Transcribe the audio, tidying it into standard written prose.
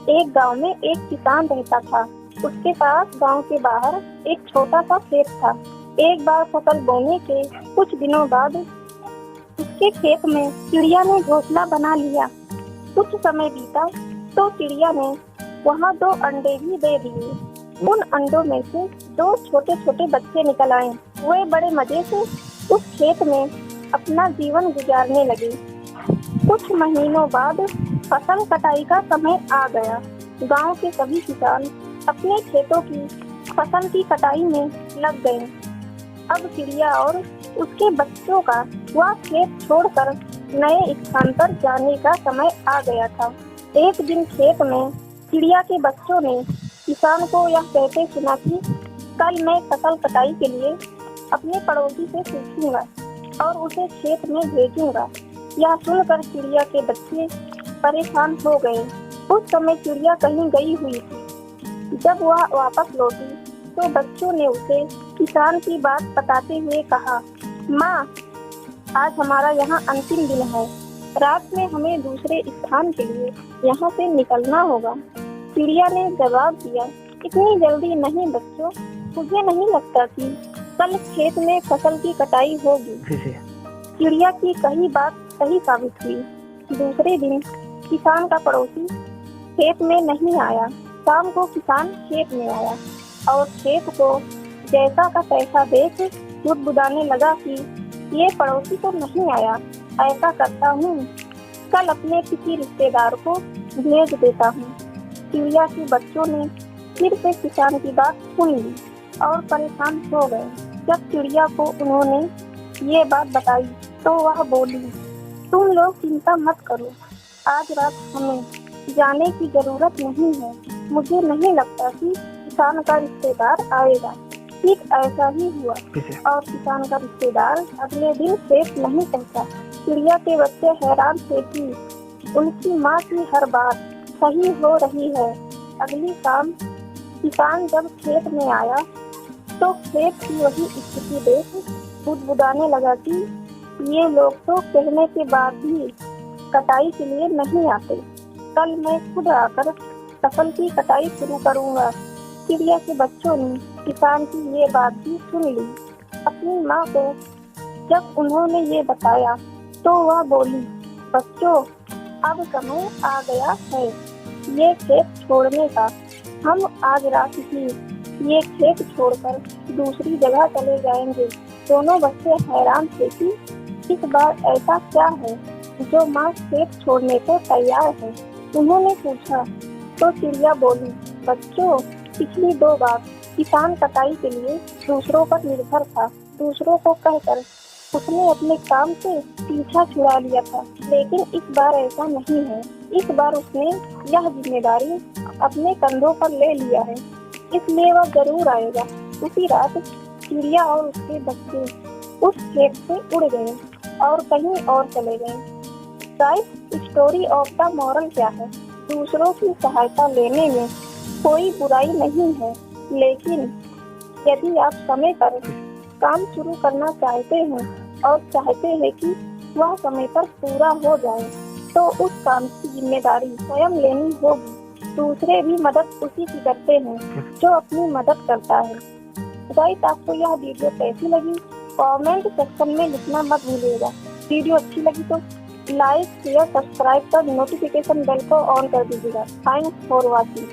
एक गांव में एक किसान रहता था। उसके पास गांव के बाहर एक छोटा सा खेत था। एक बार फसल बोने के कुछ दिनों बाद उसके खेत में चिड़िया ने घोंसला बना लिया। कुछ समय बीता तो चिड़िया ने वहां 2 अंडे भी दे दिए। उन अंडों में से 2 छोटे छोटे बच्चे निकल आए। वे बड़े मजे से उस खेत में अपना जीवन गुजारने लगे। कुछ महीनों बाद फसल कटाई का समय आ गया। गांव के सभी किसान अपने खेतों की फसल की कटाई में लग गए। अब चिड़िया और उसके बच्चों का वह खेत छोड़कर नए स्थान पर जाने का समय आ गया था। एक दिन खेत में चिड़िया के बच्चों ने किसान को यह कहते सुना कि कल मैं फसल कटाई के लिए अपने पड़ोसी से पूछूंगा और उसे खेत में भेजूंगा। यह सुनकर चिड़िया के बच्चे परेशान हो गए। उस समय चिड़िया कहीं गई हुई थी। जब वह वापस लौटी तो बच्चों ने उसे किसान की बात बताते हुए कहा, माँ, आज हमारा यहाँ अंतिम दिन है। रात में हमें दूसरे स्थान के लिए यहाँ से निकलना होगा। चिड़िया ने जवाब दिया, इतनी जल्दी नहीं बच्चों, मुझे नहीं लगता कि कल खेत में फसल की कटाई होगी। चिड़िया की कही बात सही साबित हुई। दूसरे दिन किसान का पड़ोसी खेत में नहीं आया। शाम को किसान खेत में आया और खेत को जैसा का तैसा देख बुदबुदाने लगा कि ये पड़ोसी तो नहीं आया। ऐसा करता हूँ, कल अपने किसी रिश्तेदार को भेज देता हूँ। चिड़िया के बच्चों ने फिर से किसान की बात सुन ली और परेशान हो गए। जब चिड़िया को उन्होंने ये बात बताई तो वह बोली, तुम लोग चिंता मत करो, आज रात हमें जाने की जरूरत नहीं है। मुझे नहीं लगता कि किसान का रिश्तेदार आएगा। ठीक ऐसा ही हुआ और किसान का रिश्तेदार अगले दिन खेत नहीं पहुंचा। चिड़िया के बच्चे हैरान थे कि उनकी माँ की हर बात सही हो रही है। अगली शाम किसान जब खेत में आया तो खेत की वही स्थिति देख बुदबुदाने लगा कि ये लोग तो कहने के बाद भी कटाई के लिए नहीं आते। कल मैं खुद आकर फसल की कटाई शुरू करूंगा। चिड़िया के बच्चों ने किसान की ये बात भी सुन ली। अपनी माँ को जब उन्होंने ये बताया तो वह बोली, बच्चों, अब समय आ गया है ये खेत छोड़ने का। हम आज रात ही ये खेत छोड़कर दूसरी जगह चले जाएंगे। दोनों बच्चे हैरान थे कि इस बार ऐसा क्या है जो माँ खेत छोड़ने को तैयार है। उन्होंने पूछा तो चिड़िया बोली, बच्चों, पिछली 2 बार किसान कटाई के लिए दूसरों पर निर्भर था। दूसरों को कहकर उसने अपने काम से पीछा छुड़ा लिया था, लेकिन इस बार ऐसा नहीं है। इस बार उसने यह जिम्मेदारी अपने कंधों पर ले लिया है, इसलिए वह जरूर आएगा। उसी रात चिड़िया और उसके बच्चे उस खेत से उड़ गए और कहीं और चले गए। Guys, story of the moral क्या है? दूसरों की सहायता लेने में कोई बुराई नहीं है, लेकिन यदि आप समय पर काम शुरू करना चाहते हैं और चाहते हैं कि वह समय पर पूरा हो जाए, तो उस काम की जिम्मेदारी स्वयं लेनी होगी। दूसरे भी मदद उसी की करते हैं जो अपनी मदद करता है। गाइस, आपको यह वीडियो कैसी लगी कमेंट सेक्शन में लिखना मत भूलिएगा। वीडियो अच्छी लगी तो लाइक, शेयर, सब्सक्राइब कर नोटिफिकेशन बेल को ऑन कर दीजिएगा। Thanks for watching.